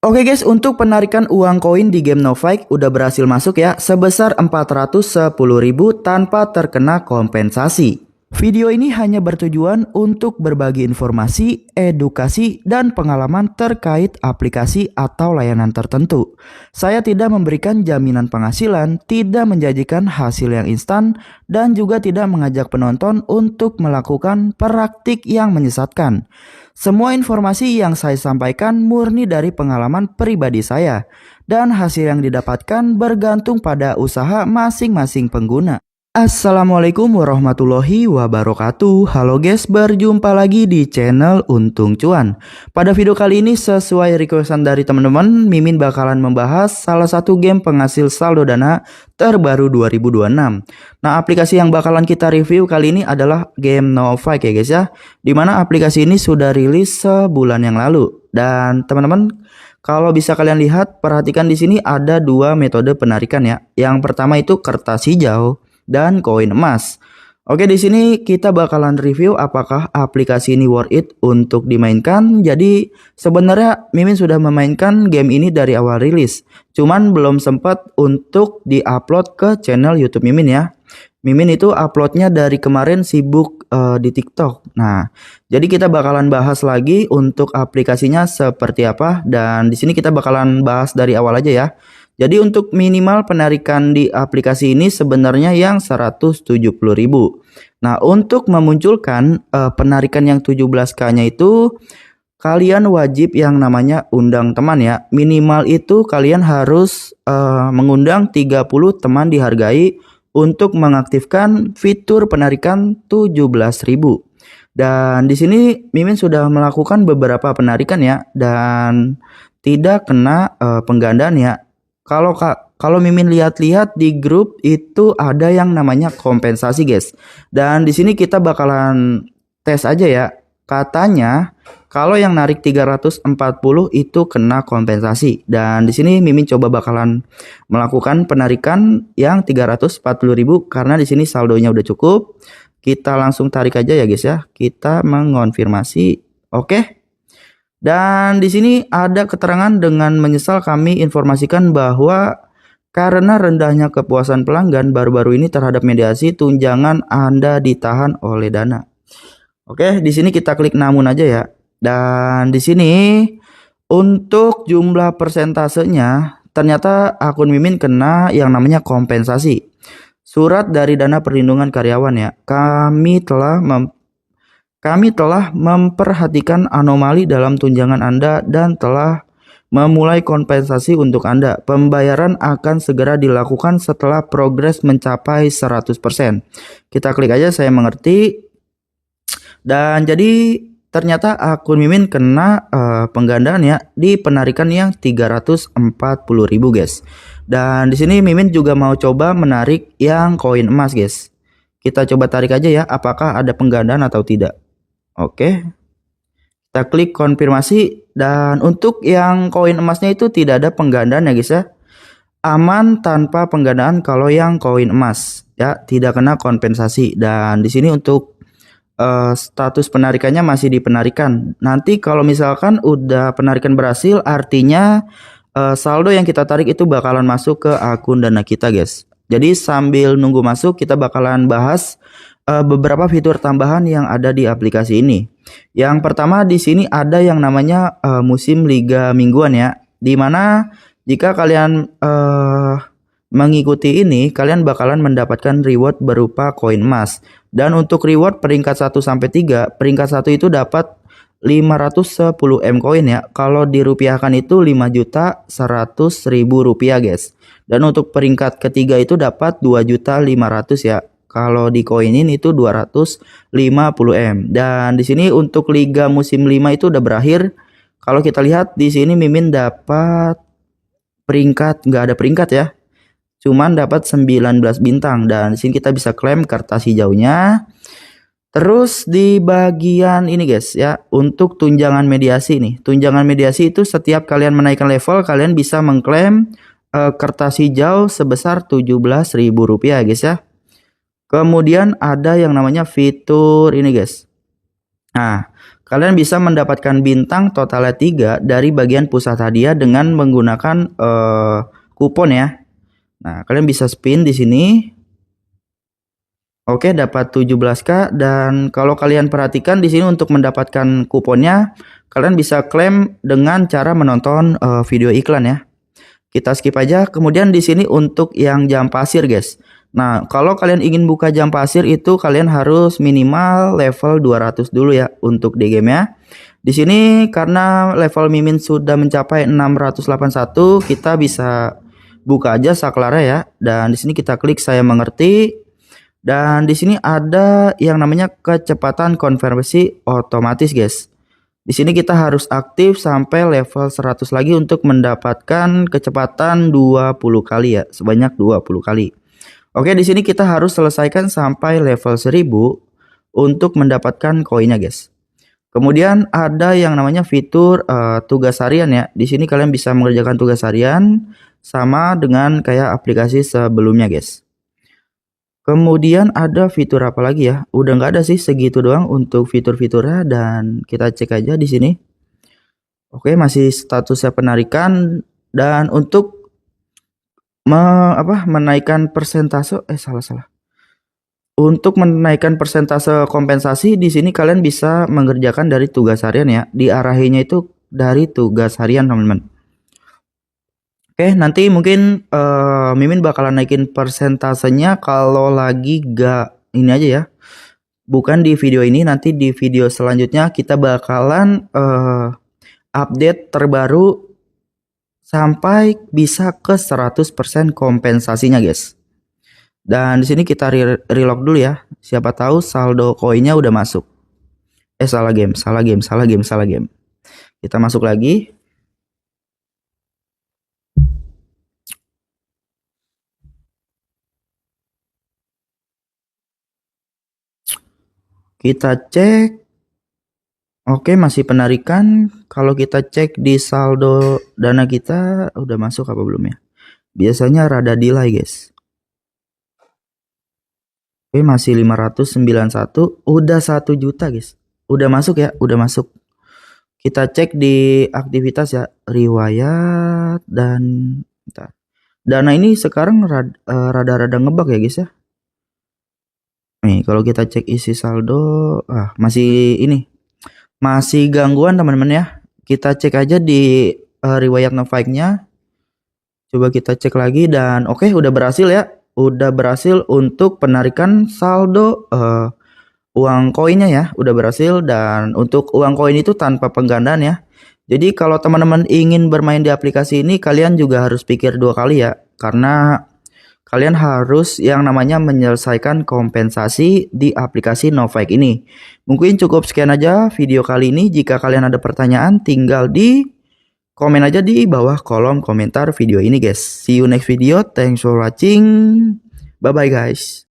Oke guys, untuk penarikan uang koin di game Novike udah berhasil masuk ya sebesar 410.000 tanpa terkena kompensasi. Video ini hanya bertujuan untuk berbagi informasi, edukasi, dan pengalaman terkait aplikasi atau layanan tertentu. Saya tidak memberikan jaminan penghasilan, tidak menjanjikan hasil yang instan, dan juga tidak mengajak penonton untuk melakukan praktik yang menyesatkan. Semua informasi yang saya sampaikan murni dari pengalaman pribadi saya, dan hasil yang didapatkan bergantung pada usaha masing-masing pengguna. Assalamualaikum warahmatullahi wabarakatuh. Halo guys, berjumpa lagi di channel Untung Cuan. Pada video kali ini sesuai requestan dari teman-teman, Mimin bakalan membahas salah satu game penghasil saldo dana terbaru 2026. Nah, aplikasi yang bakalan kita review kali ini adalah game Novike ya guys ya. Dimana aplikasi ini sudah rilis sebulan yang lalu. Dan teman-teman, kalau bisa kalian lihat, perhatikan di sini ada dua metode penarikan ya. Yang pertama itu kertas hijau dan koin emas. Oke, di sini kita bakalan review apakah aplikasi ini worth it untuk dimainkan. Jadi sebenarnya Mimin sudah memainkan game ini dari awal rilis, cuman belum sempat untuk diupload ke channel YouTube Mimin ya. Mimin itu uploadnya dari kemarin sibuk di TikTok. Nah, jadi kita bakalan bahas lagi untuk aplikasinya seperti apa, dan di sini kita bakalan bahas dari awal aja ya. Jadi untuk minimal penarikan di aplikasi ini sebenarnya yang 170.000. Nah, untuk memunculkan penarikan yang 17K-nya itu kalian wajib yang namanya undang teman ya. Minimal itu kalian harus mengundang 30 teman dihargai untuk mengaktifkan fitur penarikan 17.000. Dan di sini Mimin sudah melakukan beberapa penarikan ya, dan tidak kena penggandaan ya. Kalau Mimin lihat-lihat di grup itu ada yang namanya kompensasi guys. Dan di sini kita bakalan tes aja ya. Katanya kalau yang narik 340 itu kena kompensasi. Dan di sini Mimin coba bakalan melakukan penarikan yang 340.000 karena di sini saldonya udah cukup. Kita langsung tarik aja ya guys ya. Kita mengonfirmasi. Oke. Dan di sini ada keterangan dengan menyesal kami informasikan bahwa karena rendahnya kepuasan pelanggan baru-baru ini terhadap mediasi, tunjangan Anda ditahan oleh Dana. Oke, di sini kita klik namun aja ya. Dan di sini untuk jumlah persentasenya ternyata akun Mimin kena yang namanya kompensasi. Surat dari Dana Perlindungan Karyawan ya. Kami telah memperhatikan anomali dalam tunjangan Anda dan telah memulai kompensasi untuk Anda. Pembayaran akan segera dilakukan setelah progres mencapai 100%. Kita klik aja saya mengerti. Dan jadi ternyata akun Mimin kena penggandaan ya di penarikan yang 340.000 guys. Dan di sini Mimin juga mau coba menarik yang koin emas guys. Kita coba tarik aja ya apakah ada penggandaan atau tidak. Oke, kita klik konfirmasi, dan untuk yang koin emasnya itu tidak ada penggandaan ya guys ya. Aman tanpa penggandaan kalau yang koin emas ya, tidak kena kompensasi. Dan di sini untuk status penarikannya masih di penarikan. Nanti kalau misalkan udah penarikan berhasil, artinya saldo yang kita tarik itu bakalan masuk ke akun Dana kita guys. Jadi sambil nunggu masuk kita bakalan bahas beberapa fitur tambahan yang ada di aplikasi ini. Yang pertama di sini ada yang namanya musim liga mingguan ya. Dimana jika kalian mengikuti ini, kalian bakalan mendapatkan reward berupa koin emas. Dan untuk reward peringkat 1 sampai 3, peringkat 1 itu dapat 510 M koin ya. Kalau dirupiahkan itu 5.100.000 rupiah guys. Dan untuk peringkat ketiga itu dapat 2.500.000 ya. Kalau di koinin itu 250 M. Dan di sini untuk liga musim 5 itu udah berakhir. Kalau kita lihat di sini Mimin dapat peringkat, nggak ada peringkat ya. Cuman dapat 19 bintang, dan di sini kita bisa klaim kertas hijaunya. Terus di bagian ini guys ya, untuk tunjangan mediasi nih. Tunjangan mediasi itu setiap kalian menaikkan level, kalian bisa mengklaim kertas hijau sebesar 17.000 rupiah guys ya. Kemudian ada yang namanya fitur ini guys. Nah, kalian bisa mendapatkan bintang totalnya 3 dari bagian pusat hadiah dengan menggunakan kupon ya. Nah, kalian bisa spin di sini. Oke, dapat 17k, dan kalau kalian perhatikan di sini untuk mendapatkan kuponnya, kalian bisa klaim dengan cara menonton video iklan ya. Kita skip aja. Kemudian di sini untuk yang jam pasir, guys. Nah, kalau kalian ingin buka jam pasir itu kalian harus minimal level 200 dulu ya untuk di game ya. Di sini karena level Mimin sudah mencapai 681, kita bisa buka aja saklara ya. Dan di sini kita klik saya mengerti. Dan di sini ada yang namanya kecepatan konversi otomatis, guys. Di sini kita harus aktif sampai level 100 lagi untuk mendapatkan kecepatan 20 kali ya, sebanyak 20 kali. Oke, di sini kita harus selesaikan sampai level 1000 untuk mendapatkan koinnya, guys. Kemudian ada yang namanya fitur tugas harian ya. Di sini kalian bisa mengerjakan tugas harian sama dengan kayak aplikasi sebelumnya, guys. Kemudian ada fitur apa lagi ya? Udah nggak ada sih, segitu doang untuk fitur-fiturnya, dan kita cek aja di sini. Oke, masih statusnya penarikan, dan untuk menaikkan persentase salah. Untuk menaikkan persentase kompensasi di sini kalian bisa mengerjakan dari tugas harian ya. Diarahinya itu dari tugas harian, teman-teman. Oke, nanti mungkin Mimin bakalan naikin persentasenya kalau lagi gak ini aja ya. Bukan di video ini, nanti di video selanjutnya kita bakalan update terbaru sampai bisa ke 100% kompensasinya, guys. Dan di sini kita relock dulu ya. Siapa tahu saldo koinnya udah masuk. Salah game. Kita masuk lagi. Kita cek. Oke, masih penarikan. Kalau kita cek di saldo dana kita udah masuk apa belum ya? Biasanya rada delay, guys. Oke, masih 591. Udah 1 juta, guys. Udah masuk ya, udah masuk. Kita cek di aktivitas ya, riwayat, dan dana ini sekarang rada-rada ngebug ya, guys ya. Nih, kalau kita cek isi saldo, masih ini. Masih gangguan, teman-teman ya. Kita cek aja di riwayat Novike-nya. Coba kita cek lagi, dan oke, udah berhasil ya. Udah berhasil untuk penarikan saldo uang koinnya ya. Udah berhasil, dan untuk uang koin itu tanpa penggandaan ya. Jadi kalau teman-teman ingin bermain di aplikasi ini, kalian juga harus pikir 2 kali ya. Karena kalian harus yang namanya menyelesaikan kompensasi di aplikasi Novike ini. Mungkin cukup sekian aja video kali ini. Jika kalian ada pertanyaan, tinggal di komen aja di bawah kolom komentar video ini, guys. See you next video. Thanks for watching. Bye bye, guys.